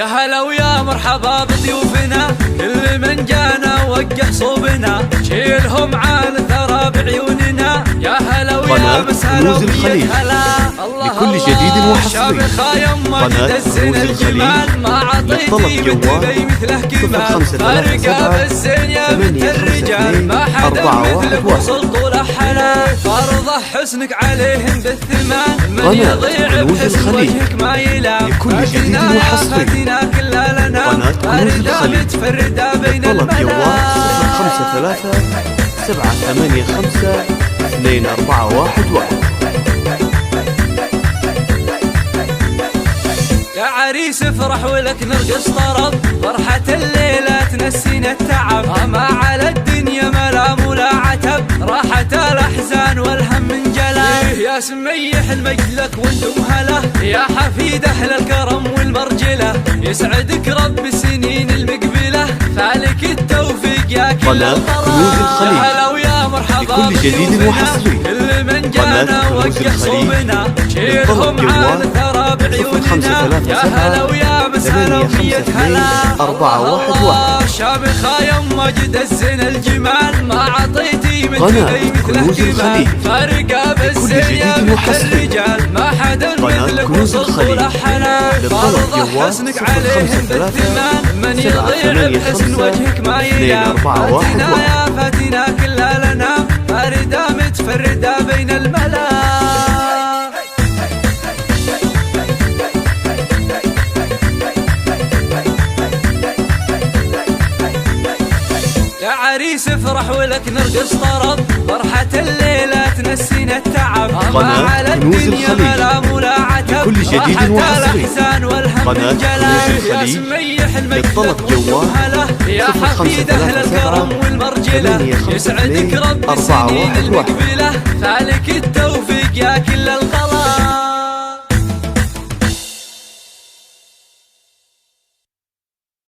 هلا ويا مرحبا بضيوفنا، كل من جانا وقح صوبنا، شيلهم عن الثرى بعيوننا. يا هلا ويا مسهلا ويا هلا، لكل جديد وحصري. قناة كنوز الخليج ما عطيتي مثلي مثله كمال، فرقة بالزين يا بنت الرجال، ما حدا مثلك وصل طوله حلا، فرضه حسنك عليهم بالثمان، من يضيع بحسن وجهك ما يلام. لكل جديد وحصري. قناة كنوز الخليج متفردة بين طلب الملا. جوال 053 785 2411. يا عريس افرح ولك نرقص طرب، فرحة الليلة تنسينا التعب، ما على الدنيا ملام ولا عتب، راحة الأحزان والهم انجلى. يا سميح المجد لك وانتم هلا، يا حفيد أهل الكرم والمرجلة، يسعدك رب السنين المقبلة، فالك التوفيق يا كل قناة كنوز الخليج. يا هلا ويا مرحبا لكل جديد وحصري. كل من جانا وقح صوبنا، شيلهم عن الثرى بعيوننا. يا هلا ويا مسهلا ويا هلا، 411. شامخة يما جد الزين الجمال، ما عطيتي قناة مثلي مثله كنوز كمال، الخليج. فرقة بالزين يا جديد بنت وحصري. الرجال، ما حدا مثلك كنوز وصل الخليج. طوله حلا، للطلب فرضه جوال حسنك عليهم 053 بالثمان، من يضيع بحسن وجهك ما يلام. 2411. فاتنا يا فاتنا كلها لنا، فردة متفردة بين الملا. يا عريس افرح ولك نرقص طرب، فرحة الليلة تنسينا التعب، ما على كنوز الدنيا الخليج. ملام ولا عتب، لكل جديد راحة وحصري. الأحزان والهم قناة انجلى. كنوز يا الخليج. سميح المجد للطلب لك وانتم جوال هلا، يا حفيد أهل الكرم والمرجلة، 852 يسعدك رب السنين 411. المقبلة، فالك